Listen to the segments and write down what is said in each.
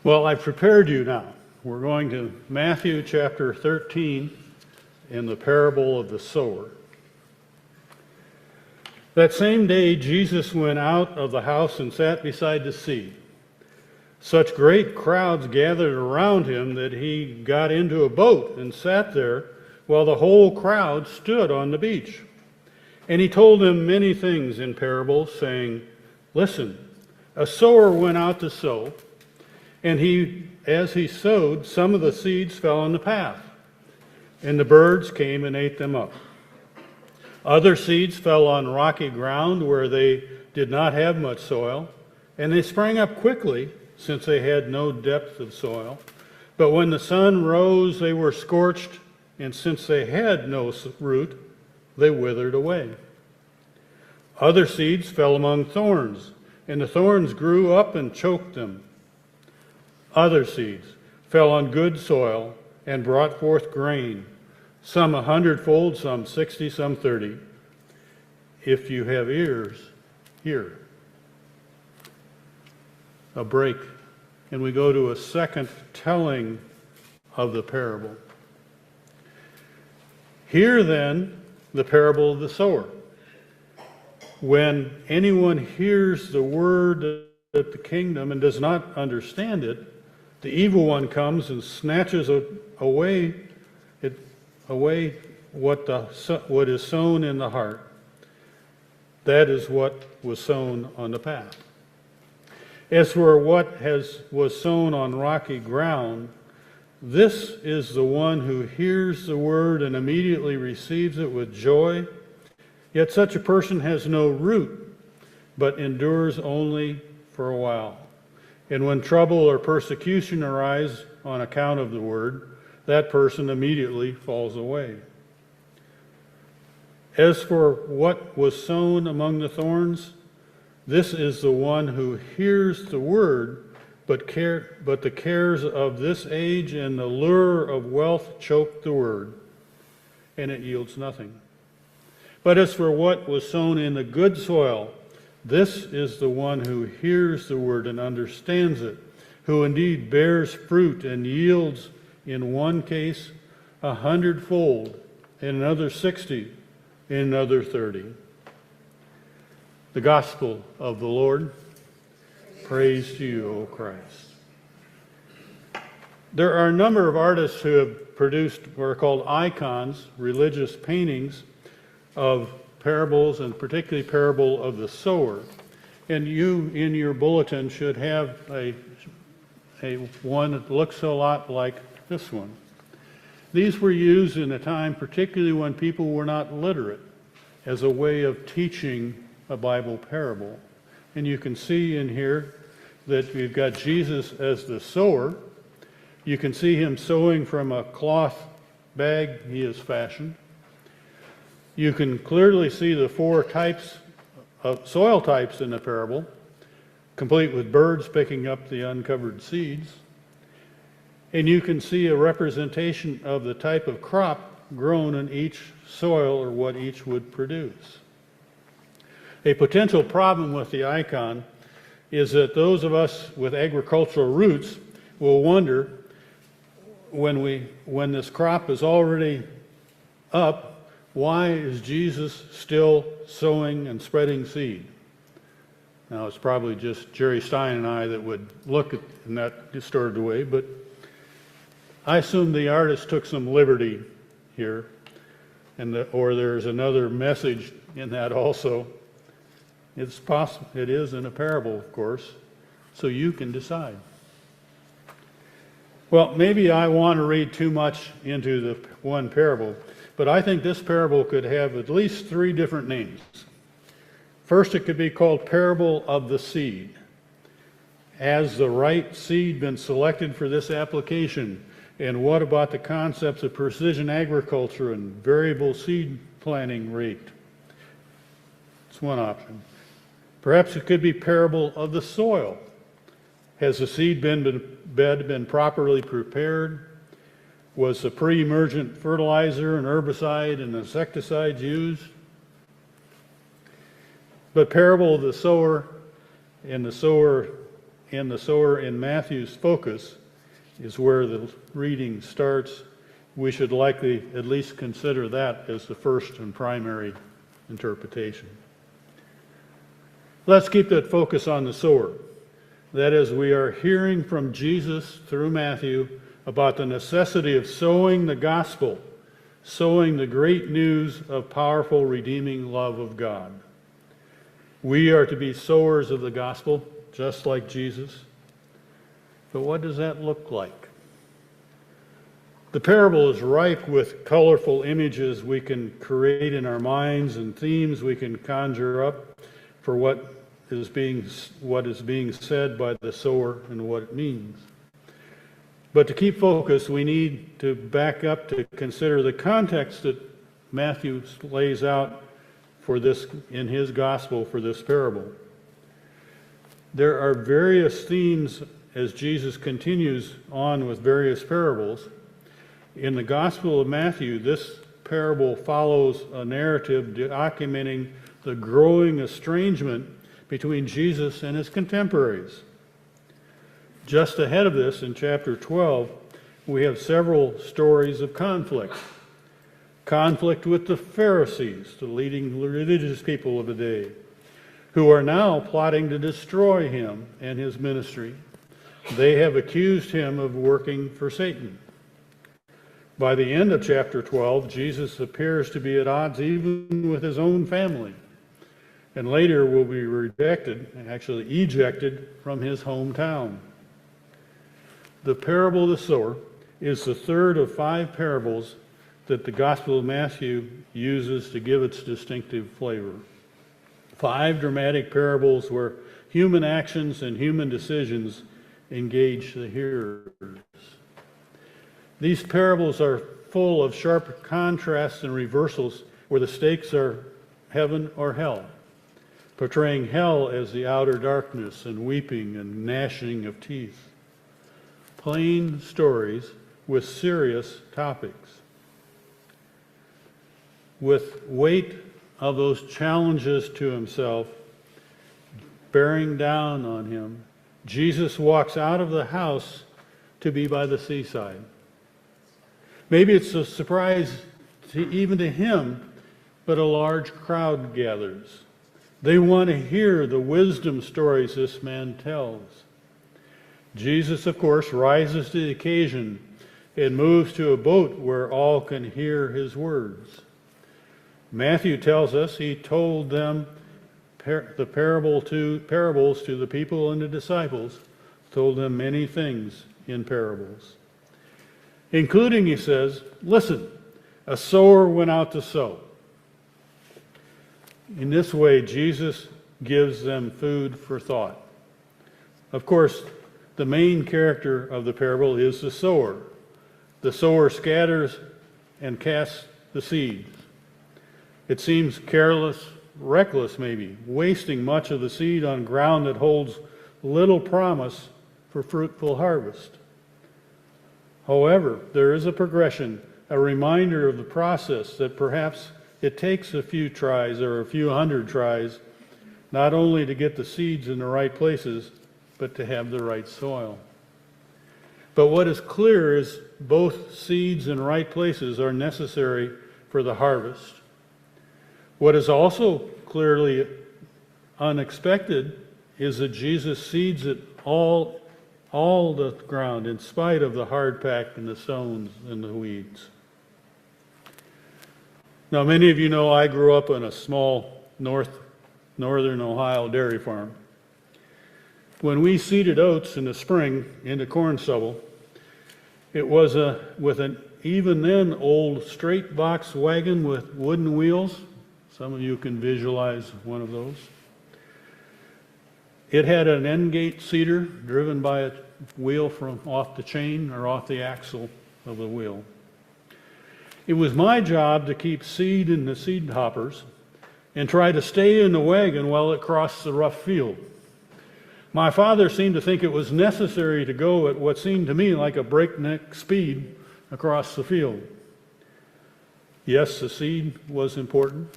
Well, I've prepared you now. We're going to Matthew chapter 13 in the parable of the sower. That same day, Jesus went out of the house and sat beside the sea. Such great crowds gathered around him that he got into a boat and sat there while the whole crowd stood on the beach. And he told them many things in parables, saying, "Listen, a sower went out to sow. And as he sowed, some of the seeds fell on the path, and the birds came and ate them up. Other seeds fell on rocky ground where they did not have much soil, and they sprang up quickly, since they had no depth of soil. But when the sun rose, they were scorched, and since they had no root, they withered away. Other seeds fell among thorns, and the thorns grew up and choked them. Other seeds fell on good soil and brought forth grain, some 100-fold, some 60, some 30. If you have ears, hear." A break, and we go to a second telling of the parable. Hear then the parable of the sower. When anyone hears the word of the kingdom and does not understand it, the evil one comes and snatches away what is sown in the heart. That is what was sown on the path. As for what was sown on rocky ground, this is the one who hears the word and immediately receives it with joy. Yet such a person has no root, but endures only for a while. And when trouble or persecution arise on account of the word, that person immediately falls away. As for what was sown among the thorns, this is the one who hears the word, but the cares of this age and the lure of wealth choke the word, and it yields nothing. But as for what was sown in the good soil, this is the one who hears the word and understands it, who indeed bears fruit and yields, in one case 100-fold, in another 60, in another 30. The gospel of the Lord. Praise to you, O Christ. There are a number of artists who have produced what are called icons, religious paintings of parables, and particularly parable of the sower. And you, in your bulletin, should have a one that looks a lot like this one. These were used in a time, particularly when people were not literate, as a way of teaching a Bible parable. And you can see in here that we've got Jesus as the sower. You can see him sowing from a cloth bag he has fashioned. You can clearly see the 4 types of soil types in the parable, complete with birds picking up the uncovered seeds. And you can see a representation of the type of crop grown in each soil, or what each would produce. A potential problem with the icon is that those of us with agricultural roots will wonder, when this crop is already up, why is Jesus still sowing and spreading seed? Now, it's probably just Jerry Stein and I that would look at in that distorted way, but I assume the artist took some liberty here, or there's another message in that also. It's possible, it is in a parable, of course, so you can decide. Well, maybe I want to read too much into the one parable, but I think this parable could have at least 3 different names. First, it could be called Parable of the Seed. Has the right seed been selected for this application? And what about the concepts of precision agriculture and variable seed planting rate? It's one option. Perhaps it could be Parable of the Soil. Has the seed bed been properly prepared? Was the pre-emergent fertilizer and herbicide and insecticides used? But parable of the sower, and the sower and the sower in Matthew's focus is where the reading starts. We should likely at least consider that as the first and primary interpretation. Let's keep that focus on the sower. That is, we are hearing from Jesus through Matthew about the necessity of sowing the gospel, sowing the great news of powerful, redeeming love of God. We are to be sowers of the gospel, just like Jesus. But what does that look like? The parable is ripe with colorful images we can create in our minds and themes we can conjure up for what is being said by the sower and what it means. But to keep focus, we need to back up to consider the context that Matthew lays out for this in his gospel for this parable. There are various themes as Jesus continues on with various parables. In the Gospel of Matthew, this parable follows a narrative documenting the growing estrangement between Jesus and his contemporaries. Just ahead of this, in chapter 12, we have several stories of conflict. Conflict with the Pharisees, the leading religious people of the day, who are now plotting to destroy him and his ministry. They have accused him of working for Satan. By the end of chapter 12, Jesus appears to be at odds even with his own family, and later will be rejected, actually ejected, from his hometown. The parable of the sower is the third of 5 parables that the Gospel of Matthew uses to give its distinctive flavor. 5 dramatic parables where human actions and human decisions engage the hearers. These parables are full of sharp contrasts and reversals where the stakes are heaven or hell, portraying hell as the outer darkness and weeping and gnashing of teeth. Plain stories with serious topics. With weight of those challenges to himself bearing down on him, Jesus walks out of the house to be by the seaside. Maybe it's a surprise even to him, but a large crowd gathers. They want to hear the wisdom stories this man tells. Jesus, of course, rises to the occasion and moves to a boat where all can hear his words. Matthew tells us he told them the parables to the people and the disciples, told them many things in parables. Including, he says, listen, a sower went out to sow. In this way, Jesus gives them food for thought. Of course, the main character of the parable is the sower. The sower scatters and casts the seeds. It seems careless, reckless maybe, wasting much of the seed on ground that holds little promise for fruitful harvest. However, there is a progression, a reminder of the process that perhaps it takes a few tries or a few hundred tries, not only to get the seeds in the right places, but to have the right soil. But what is clear is both seeds in right places are necessary for the harvest. What is also clearly unexpected is that Jesus seeds it all the ground in spite of the hard pack and the stones and the weeds. Now, many of you know I grew up on a small northern Ohio dairy farm. When we seeded oats in the spring into corn stubble, it was with an even then old straight box wagon with wooden wheels. Some of you can visualize one of those. It had an end gate seeder driven by a wheel from off the chain or off the axle of the wheel. It was my job to keep seed in the seed hoppers and try to stay in the wagon while it crossed the rough field. My father seemed to think it was necessary to go at what seemed to me like a breakneck speed across the field. Yes, the seed was important.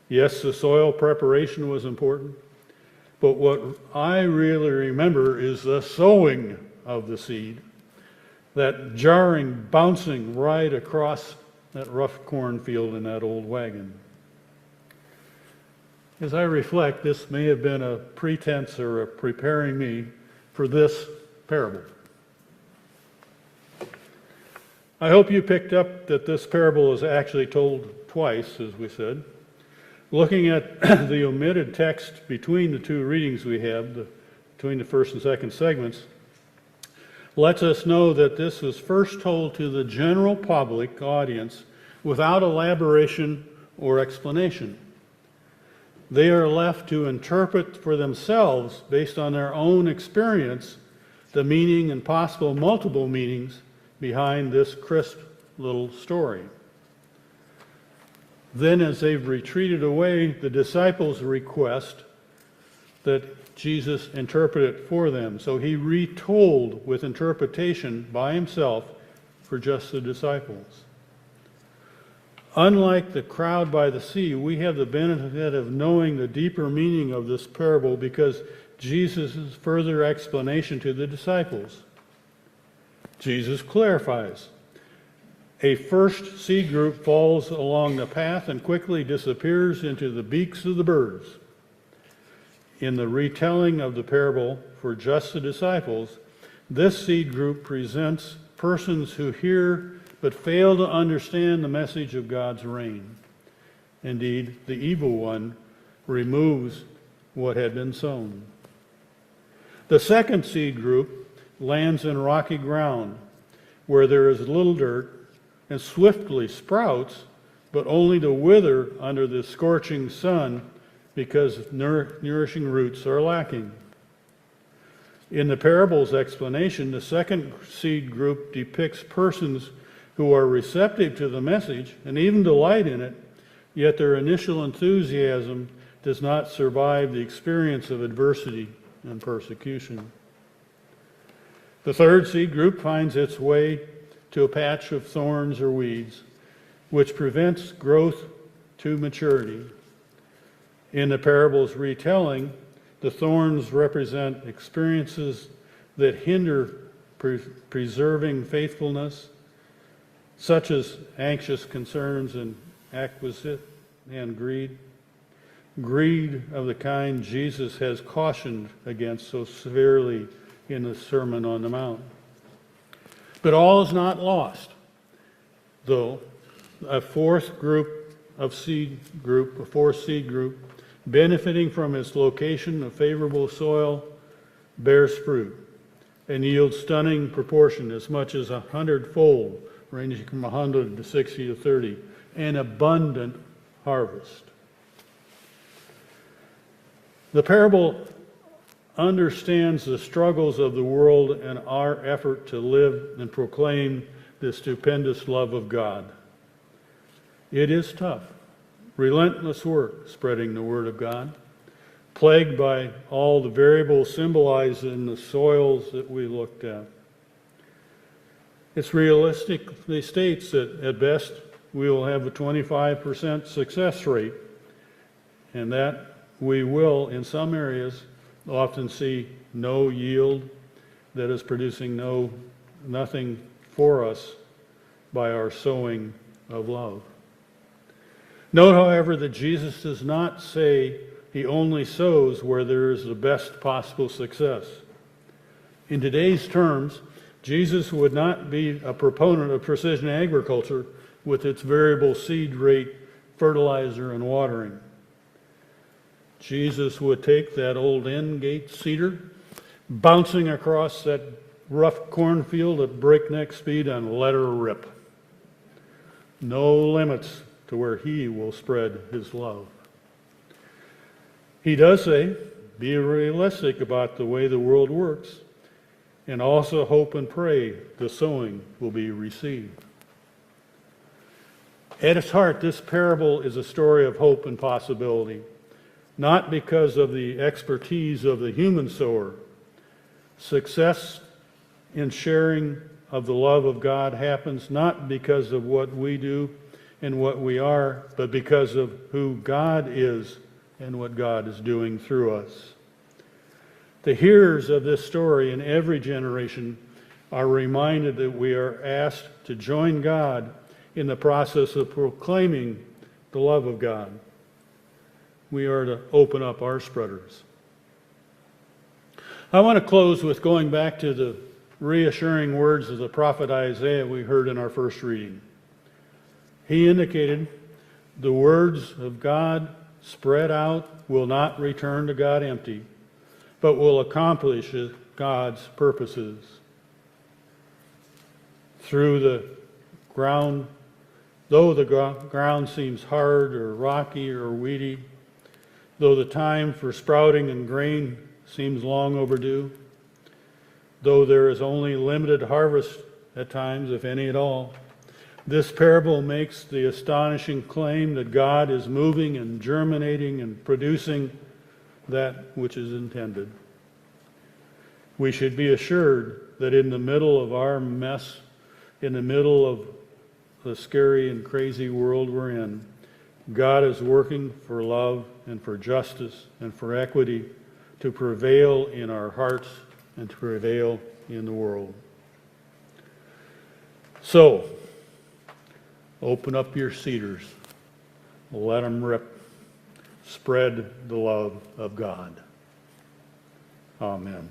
Yes, the soil preparation was important. But what I really remember is the sowing of the seed, that jarring, bouncing right across that rough cornfield in that old wagon. As I reflect, this may have been a pretense or a preparing me for this parable. I hope you picked up that this parable is actually told twice, as we said. Looking at the omitted text between the two readings we have, between the first and second segments, lets us know that this was first told to the general public audience without elaboration or explanation. They are left to interpret for themselves, based on their own experience, the meaning and possible multiple meanings behind this crisp little story. Then, as they've retreated away, the disciples request that Jesus interpret it for them. So he retold with interpretation by himself for just the disciples. Unlike the crowd by the sea, we have the benefit of knowing the deeper meaning of this parable because Jesus' further explanation to the disciples. Jesus clarifies. A first seed group falls along the path and quickly disappears into the beaks of the birds. In the retelling of the parable for just the disciples, this seed group presents persons who hear but fail to understand the message of God's reign. Indeed, the evil one removes what had been sown. The second seed group lands in rocky ground where there is little dirt and swiftly sprouts, but only to wither under the scorching sun because nourishing roots are lacking. In the parable's explanation, the second seed group depicts persons who are receptive to the message and even delight in it, yet their initial enthusiasm does not survive the experience of adversity and persecution. The third seed group finds its way to a patch of thorns or weeds, which prevents growth to maturity. In the parable's retelling, the thorns represent experiences that hinder preserving faithfulness, such as anxious concerns and acquisite and greed. Greed of the kind Jesus has cautioned against so severely in the Sermon on the Mount. But all is not lost, though. A fourth seed group, benefiting from its location of favorable soil, bears fruit and yields stunning proportion, as much as 100-fold, ranging from 100 to 60 to 30, an abundant harvest. The parable understands the struggles of the world and our effort to live and proclaim the stupendous love of God. It is tough, relentless work spreading the Word of God, plagued by all the variables symbolized in the soils that we looked at. It realistically states that at best we will have a 25% success rate, and that we will, in some areas, often see no yield that is producing nothing for us by our sowing of love. Note, however, that Jesus does not say he only sows where there is the best possible success. In today's terms, Jesus would not be a proponent of precision agriculture with its variable seed rate, fertilizer, and watering. Jesus would take that old end-gate cedar, bouncing across that rough cornfield at breakneck speed, and let her rip. No limits to where he will spread his love. He does say, be realistic about the way the world works, and also hope and pray the sowing will be received. At its heart, this parable is a story of hope and possibility. Not because of the expertise of the human sower. Success in sharing of the love of God happens not because of what we do and what we are, but because of who God is and what God is doing through us. The hearers of this story in every generation are reminded that we are asked to join God in the process of proclaiming the love of God. We are to open up our spreaders. I want to close with going back to the reassuring words of the prophet Isaiah we heard in our first reading. He indicated the words of God spread out will not return to God empty, but will accomplish God's purposes. Through the ground, though the ground seems hard or rocky or weedy, though the time for sprouting and grain seems long overdue, though there is only limited harvest at times, if any at all, this parable makes the astonishing claim that God is moving and germinating and producing that which is intended. We should be assured that in the middle of our mess, in the middle of the scary and crazy world we're in, God is working for love and for justice and for equity to prevail in our hearts and to prevail in the world. So, open up your cedars. Let them rip. Spread the love of God. Amen.